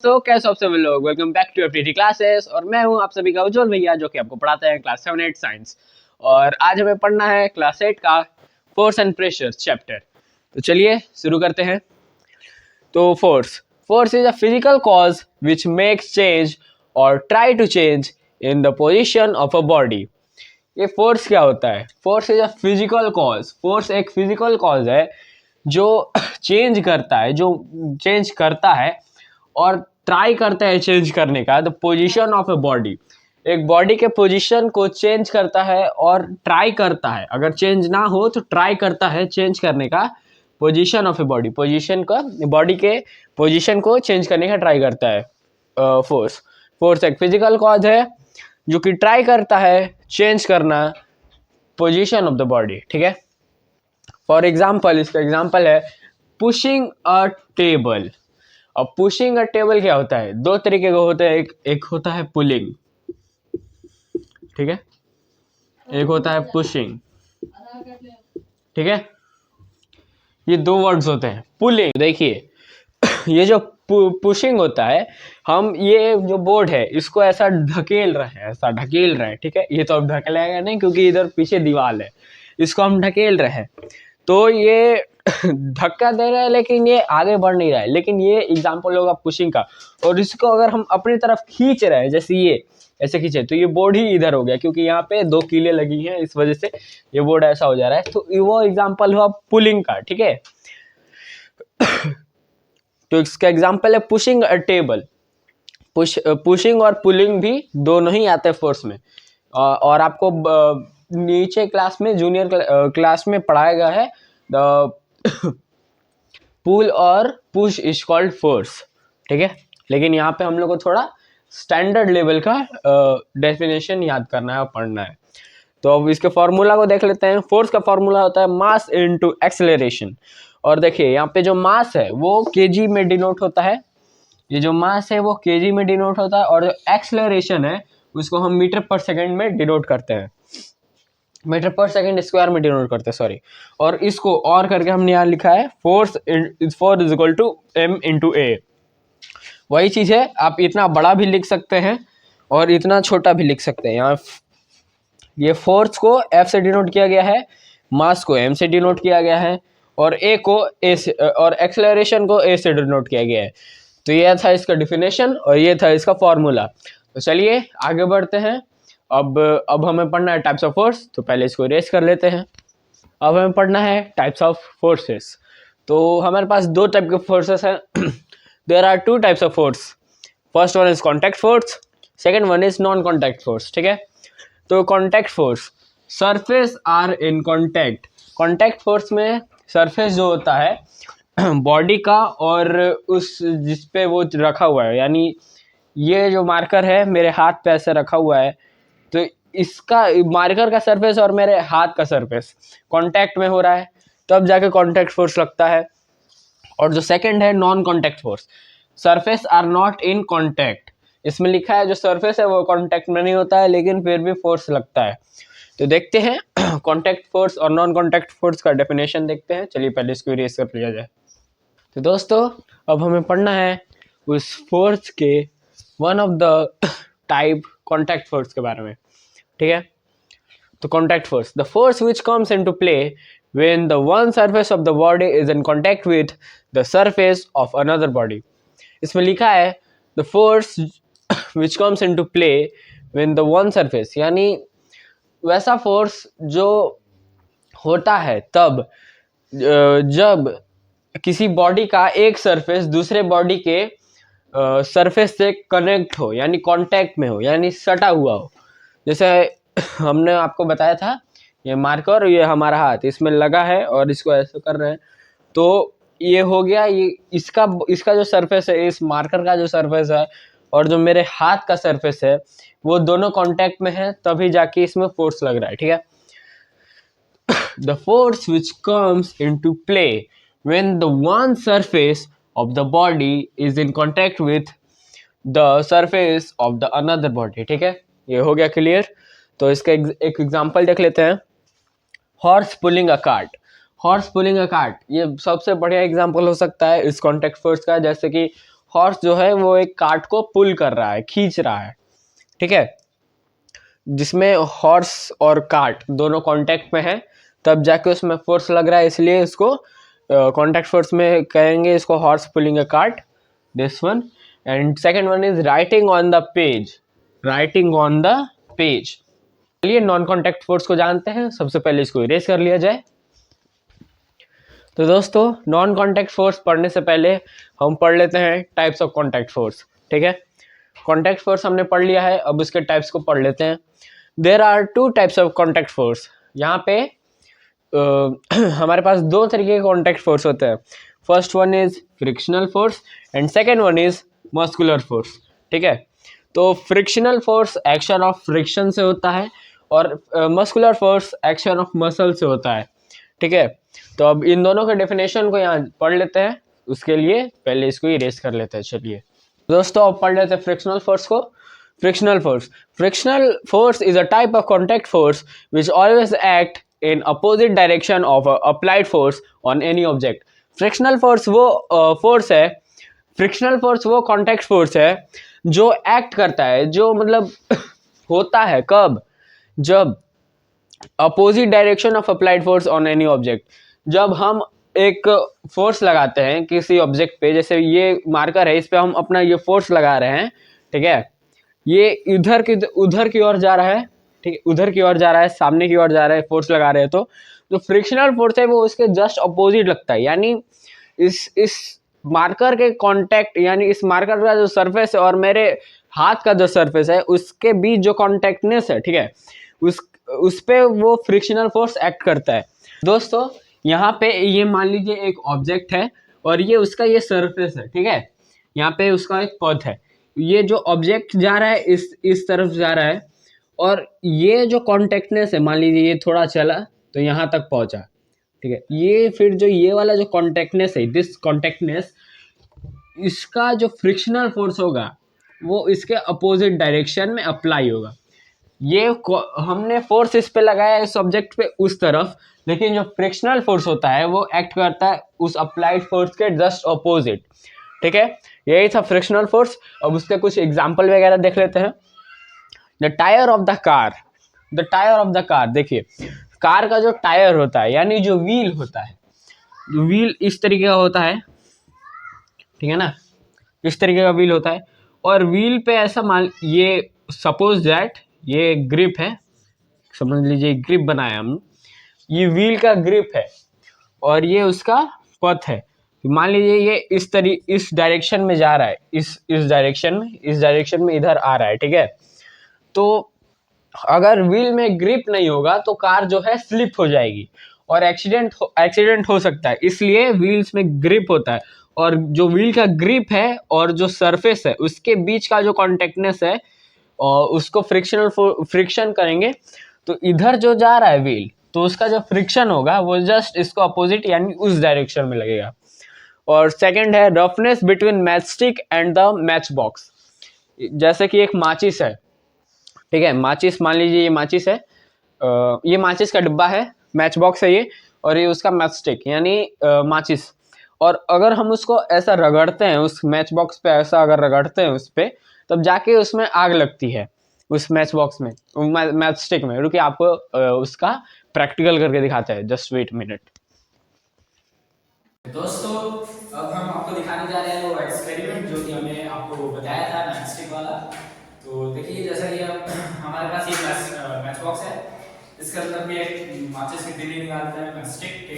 तो कैसे आप सभी लोग, welcome back to FTT classes. और मैं हूं आप सभी का उज्जवल भैया, जो कि आपको पढ़ाते हैं क्लास 7-8 साइंस। और आज हमें पढ़ना है क्लास 8 का फोर्स एंड प्रेशर चैप्टर। तो चलिए शुरू करते हैं। तो force is a physical cause which makes change और try to change in the position of a body. ये फोर्स क्या होता है? Force is a physical cause. Force एक फिजिकल कॉज है जो चेंज करता है और ट्राई करता है चेंज करने का the position of a body. एक बॉडी के पोजीशन को चेंज करता है और ट्राई करता है, अगर चेंज ना हो तो ट्राई करता है चेंज करने का position of a body. Position का बॉडी के पोजीशन को चेंज करने का ट्राई करता है फोर्स एक फिजिकल कॉज है जो कि ट्राई करता है चेंज करना पोजीशन ऑफ द बॉडी। ठीक है, फॉर एग्जाम्पल इसका एग्जाम्पल है पुशिंग अ टेबल। अब पुशिंग अ टेबल क्या होता है? दो तरीके का होता है। एक होता है पुलिंग, ठीक है, एक होता है पुशिंग, ठीक है। ये दो वर्ड्स होते हैं। पुलिंग देखिए ये जो पुशिंग होता है, हम ये जो बोर्ड है इसको ऐसा ढकेल रहे हैं, ठीक है। ये तो अब ढकेलेगा नहीं क्योंकि इधर पीछे दीवार है, इसको हम ढकेल रहे हैं तो ये धक्का दे रहा है लेकिन ये आगे बढ़ नहीं रहा है। लेकिन ये एग्जाम्पल होगा पुशिंग का। और इसको अगर हम अपनी तरफ खींच रहे हैं, जैसे ये ऐसे खींचे, तो ये बोर्ड ही इधर हो गया क्योंकि यहाँ पे दो कीलें लगी हैं, इस वजह से ये बोर्ड ऐसा हो जा रहा है। तो वो एग्जाम्पल हुआ पुलिंग का, ठीक है। तो इसका एग्जाम्पल है पुशिंग अ टेबल। पुशिंग और पुलिंग भी दोनों ही आते हैं फोर्स में। और आपको नीचे क्लास में, जूनियर क्लास में पढ़ाया गया है द पुल और पुश इज कॉल्ड फोर्स, ठीक है। लेकिन यहाँ पे हम लोग को थोड़ा स्टैंडर्ड लेवल का डेफिनेशन याद करना है और पढ़ना है। तो अब इसके फॉर्मूला को देख लेते हैं। फोर्स का फॉर्मूला होता है मास इनटू एक्सेलरेशन। और देखिए यहाँ पे जो मास है वो केजी में डिनोट होता है। ये जो मास है वो केजी में डिनोट होता है, और जो एक्सेलरेशन है उसको हम मीटर पर सेकंड में डिनोट करते हैं, मीटर पर सेकंड स्क्वायर में डिनोट करते हैं, सॉरी। और इसको और करके हमने यहाँ लिखा है force is equal to M into A. वही चीज़ है, आप इतना बड़ा भी लिख सकते हैं और इतना छोटा भी लिख सकते हैं। यहाँ ये फोर्स को एफ से डिनोट किया गया है, मास को एम से डिनोट किया गया है, और ए को ए से, और एक्सेलरेशन को ए से डिनोट किया गया है। तो ये था इसका डिफिनेशन और ये था इसका फॉर्मूला। तो चलिए आगे बढ़ते हैं। अब हमें पढ़ना है टाइप्स ऑफ फोर्स। तो पहले इसको इरेज कर लेते हैं। अब हमें पढ़ना है टाइप्स ऑफ फोर्सेस। तो हमारे पास दो टाइप के फोर्सेस हैं। There are two types of force. First one is contact force, second one is non contact force, ठीक है। तो contact force, surface are in contact. Contact force में सरफेस जो होता है बॉडी का और उस जिस पे वो रखा हुआ है, यानी ये जो मार्कर है मेरे हाथ पे ऐसे रखा हुआ है, तो इसका मार्कर का सरफेस और मेरे हाथ का सरफेस कांटेक्ट में हो रहा है, तब जाके कांटेक्ट फोर्स लगता है। और जो सेकंड है non contact force, surface are not in contact. इसमें लिखा है जो सरफेस है वो कांटेक्ट में नहीं होता है लेकिन फिर भी फोर्स लगता है। तो देखते हैं कांटेक्ट फोर्स और नॉन कांटेक्ट फोर्स का डेफिनेशन देखते हैं। चलिए पहले इसको इरेज कर लिया जाए। तो दोस्तों अब हमें पढ़ना है उस फोर्स के one of the type contact force के बारे में, ठीक है। तो contact force, the force which comes into play when the one surface of the body is in contact with the surface of another body. इसमें लिखा है the force which comes into play when the one surface, यानी वैसा force जो होता है तब जब किसी बॉडी का एक सरफेस दूसरे बॉडी के सरफेस से कनेक्ट हो, यानी कांटेक्ट में हो, यानी सटा हुआ हो। जैसे हमने आपको बताया था ये मार्कर, ये हमारा हाथ इसमें लगा है और इसको ऐसे कर रहे हैं, तो ये हो गया। ये इसका जो सरफेस है, इस मार्कर का जो सरफेस है और जो मेरे हाथ का सरफेस है, वो दोनों कांटेक्ट में है, तभी जाके इसमें फोर्स लग रहा है, ठीक है। The force which comes into play when the one surface of the body is in contact with the surface of the another body, ठीक है। ये हो गया क्लियर। तो इसका एक एग्जांपल देख लेते हैं। Horse pulling a cart. Horse pulling a cart ये सबसे बढ़िया एग्जांपल हो सकता है इस कॉन्टैक्ट फोर्स का। जैसे कि हॉर्स जो है वो एक कार्ट को पुल कर रहा है, खींच रहा है, ठीक है, जिसमें हॉर्स और कार्ट दोनों कांटेक्ट में है, तब जाके उसमें फोर्स लग रहा है, इसलिए इसको कांटेक्ट फोर्स में कहेंगे इसको horse pulling a cart, this one. And second one is writing on the page, writing on the page. चलिए नॉन कांटेक्ट फोर्स को जानते हैं, सबसे पहले इसको इरेज कर लिया जाए। तो दोस्तों नॉन कांटेक्ट फोर्स पढ़ने से पहले हम पढ़ लेते हैं टाइप्स ऑफ कांटेक्ट फोर्स, ठीक है। कांटेक्ट फोर्स हमने पढ़ लिया है, अब इसके टाइप्स को पढ़ लेते हैं। There are two types of contact force. यहाँ पे हमारे पास दो तरीके के कांटेक्ट फोर्स होते हैं। First one is frictional force and second one is muscular force, ठीक है। तो frictional force action of friction से होता है और muscular force action of muscle से होता है, ठीक है। तो अब इन दोनों के डेफिनेशन को यहाँ पढ़ लेते हैं, उसके लिए पहले इसको इरेज कर लेते हैं। चलिए दोस्तों अब पढ़ लेते हैं फ्रिक्शनल फोर्स को। Frictional force is a type of contact force which always act in opposite direction of a applied force on any object। Frictional force वो फोर्स है, फ्रिक्शनल फोर्स वो कॉन्टैक्ट फोर्स है जो एक्ट करता है, जो मतलब होता है कब, जब opposite direction of applied force on any object. जब हम एक फोर्स लगाते हैं किसी ऑब्जेक्ट पे, जैसे ये मार्कर है, इस पे हम अपना ये फोर्स लगा रहे हैं, ठीक है, ये उधर की ओर जा रहा है, ठीक है, उधर की ओर जा रहा है, सामने की ओर जा रहा है, फोर्स लगा रहे हैं, तो जो फ्रिक्शनल फोर्स है वो उसके जस्ट अपोजिट लगता है। यानी इस मार्कर के कांटेक्ट, यानी इस मार्कर का जो सरफेस है और मेरे हाथ का जो सरफेस है उसके बीच जो कांटेक्टनेस है, ठीक है, उस पे वो फ्रिक्शनल फोर्स एक्ट करता है। दोस्तों यहाँ पे ये मान लीजिए एक ऑब्जेक्ट है और ये उसका ये सरफेस है, ठीक है, यहाँ पे उसका एक पथ है, ये जो ऑब्जेक्ट जा रहा है इस तरफ जा रहा है और ये जो कॉन्टेक्टनेस है, मान लीजिए ये थोड़ा चला तो यहाँ तक पहुँचा, ठीक है, ये फिर जो ये वाला जो कॉन्टेक्टनेस है, दिस कॉन्टेक्टनेस, इसका जो फ्रिक्शनल फोर्स होगा वो इसके अपोजिट डायरेक्शन में अप्लाई होगा। ये हमने फोर्स इस पे लगाया इस ऑब्जेक्ट पे उस तरफ, लेकिन जो फ्रिक्शनल फोर्स होता है वो एक्ट करता है उस अप्लाइड फोर्स के जस्ट अपोजिट, ठीक है। यही था फ्रिक्शनल फोर्स। अब उसके कुछ एग्जांपल वगैरह देख लेते हैं। The tyre of the car, the tyre of the car, देखिए कार का जो टायर होता है यानी जो व्हील होता है, व्हील इस तरीके का होता है, ठीक है ना, इस तरीके का व्हील होता है और व्हील पे ऐसा मान, ये सपोज दैट ये ग्रिप है, समझ लीजिए ग्रिप बनाया हम, ये व्हील का ग्रिप है और ये उसका पथ है। मान लीजिए ये इस डायरेक्शन में जा रहा है, इस डायरेक्शन में इधर आ रहा है, ठीक है। तो अगर व्हील में ग्रिप नहीं होगा तो कार जो है स्लिप हो जाएगी और एक्सीडेंट हो सकता है, इसलिए व्हील्स में ग्रिप होता है और जो व्हील का ग्रिप है और जो सरफेस है उसके बीच का जो कॉन्टेक्टनेस है और उसको फ्रिक्शन करेंगे तो इधर जो जा रहा है व्हील, तो उसका जो फ्रिक्शन होगा वो जस्ट इसको अपोजिट यानी उस डायरेक्शन में लगेगा। और सेकंड है roughness between match stick and the match box. जैसे कि एक माचिस है, ठीक है, माचिस, मान लीजिए ये माचिस है, ये माचिस का डिब्बा है, मैच बॉक्स है ये, और ये उसका मैच स्टिक यानी माचिस। और अगर हम उसको ऐसा रगड़ते हैं उस मैच बॉक्स पे, ऐसा अगर रगड़ते हैं उस पे, तब जाके उसमें आग लगती है, उस मैच बॉक्स में, मैच स्टिक में। रुकिए आपको उसका प्रैक्टिकल करके दिखाते हैं, जस्ट वेट मिनट। दोस्तों अब हम आपको दिखाने जा रहे हैं वो एक्सपेरिमेंट जो कि हमने आपको बताया था मैच स्टिक वाला। तो देखिए जैसा कि अब हमारे पास ये मैच बॉक्स है, इसके अंदर में एक माचिस की तीली निकालते हैं मैच स्टिक के,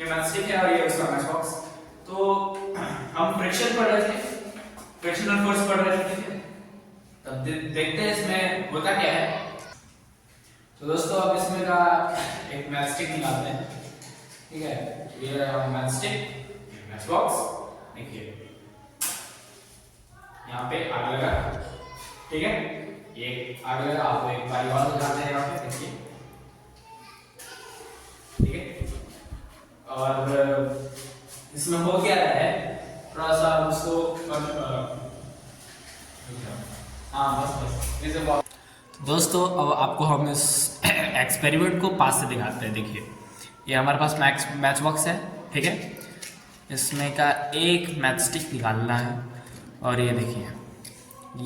ये मैच स्टिक है और ये उसका मैच बॉक्स। तो हम फ्रिक्शन पढ़ रहे थे, फ्रिक्शनल फोर्स पढ़ रहे थे, ठीक है। तब देखते हैं इसमें होता क्या है। तो दोस्तों अब इसमें का एक मैच स्टिक निकालते हैं, ठीक है, ये रहा मैच स्टिक, मैच बॉक्स, देखिए यहाँ पे आग लगा, ठीक है, ये आग लगा, आपको एक बारी और दिखाते हैं यहाँ पे, देखिए, ठीक है। और इसमें हो क्या रहा है, थोड़ा सा उसको हाँ बस इसे दोस्तों अब आपको हम इस एक्सपेरिमेंट को पास से दिखाते हैं। देखिए ये हमारे पास मैच बॉक्स है, ठीक है, इसमें का एक मैच स्टिक निकालना है और ये देखिए,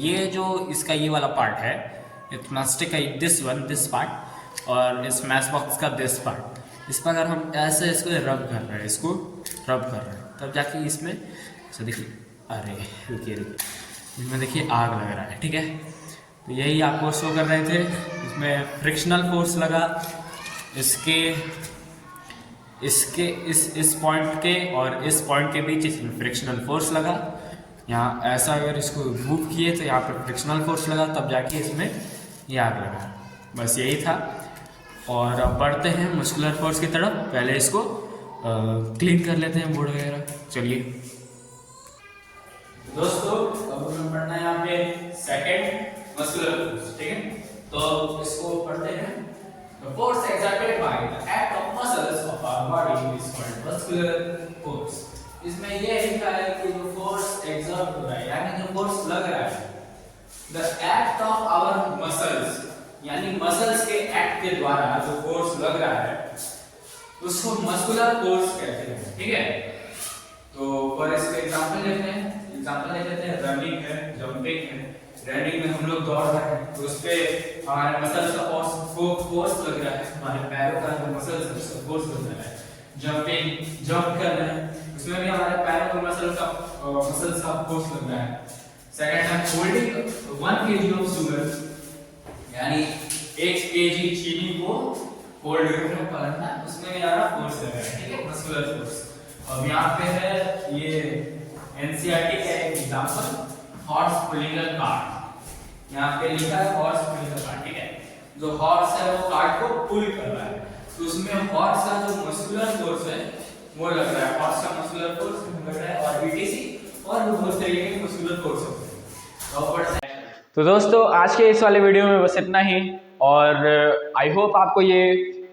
ये जो इसका ये वाला पार्ट है, प्लास्टिक का दिस पार्ट, और इस मैच बॉक्स का दिस पार्ट, इस पर अगर हम ऐसे इसको रब कर रहे हैं, तब जाके इसमें ऐसे देखिए, अरे रुकिए इसमें देखिए आग लग रहा है, ठीक है। तो यही आपको शो कर रहे थे, इसमें फ्रिक्शनल फोर्स लगा, इसके इस पॉइंट के और इस पॉइंट के बीच इसमें फ्रिक्शनल फोर्स लगा। यहाँ ऐसा अगर इसको मूव किए तो यहाँ पर फ्रिक्शनल फोर्स लगा, तब जाके इसमें ये आग लगा। बस यही था। और अब बढ़ते हैं मस्कुलर फोर्स की तरफ। पहले इसको क्लीन कर लेते हैं बोर्ड वगैरह। चलिए दोस्तों, अब हमें पढ़ना है यहाँ पे सेकंड मस्कुलर फोर्स, ठीक है। तो इसको पढ़ते हैं। The force exerted by the act of muscles of our body is called muscular force. इसमें ये लिखा है कि जो फोर्स एक्सर्ट हो रहा है, यानी जो फोर्स लग रहा है, the act of our muscles, यानी मसल्स के एक्ट के द्वारा जो फोर्स लग रहा है उसको मस्कुलर फोर्स कहते हैं, ठीक है। तो फॉर इसके एग्जांपल लेते हैं, रनिंग है, जंपिंग है। रनिंग में हम लोग दौड़ रहे हैं तो उस पे हमारे मसल्स का फोर्स लग रहा है, हमारे पैरों का जो मसल्स है उसका फोर्स लग रहा है। जंप कर रहे हैं, उसमें भी हमारे पैरों के मसल्स का फोर्स लग रहा है। सेकंड है होल्डिंग 1 kg ऑफ शुगर, यानी 1 kg चीनी को होल्ड करके पकड़ना, उसमें भी हमारा फोर्स लग रहा है, ठीक है, मस्कुलर फोर्स। अब यहाँ पे है ये एनसीईआरटी का एक example, horse pulling a cart. यहाँ पे लिखा है हॉर्स पुलिंग अ कार्ट, ठीक है। जो हॉर्स है वो कार्ट को पुल कर रहा है, तो उसमें हॉर्स का जो मस्कुलर फोर्स है वो लग रहा है, हॉर्स का मस्कुलर फोर्स लग रहा है, और बीटीसी और भी बहुत तरीके के मस्कुलर फोर्स होते हैं। तो दोस्तों, आज के इस वाले वीडियो में बस इतना ही, और आई होप आपको ये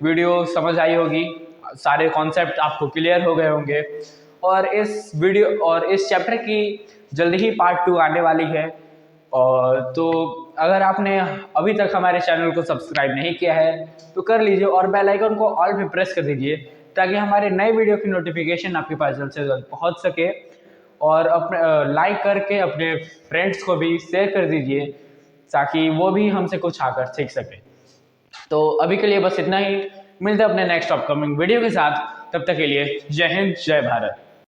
वीडियो समझ आई होगी, सारे कॉन्सेप्ट आपको क्लियर हो गए होंगे। और इस वीडियो और इस चैप्टर की जल्दी ही पार्ट 2 आने वाली है। और तो अगर आपने अभी तक हमारे चैनल को सब्सक्राइब नहीं किया है तो कर लीजिए, और बेल आइकन को ऑल पे प्रेस कर दीजिए, ताकि हमारे नए वीडियो की नोटिफिकेशन आपके पास जल्द से जल्द पहुंच सके। और अपने लाइक करके अपने फ्रेंड्स को भी शेयर कर दीजिए, ताकि वो भी हमसे कुछ आकर सीख सके। तो अभी के लिए बस इतना ही, मिलते हैं अपने नेक्स्ट अपकमिंग वीडियो के साथ। तब तक के लिए जय हिंद, जय भारत।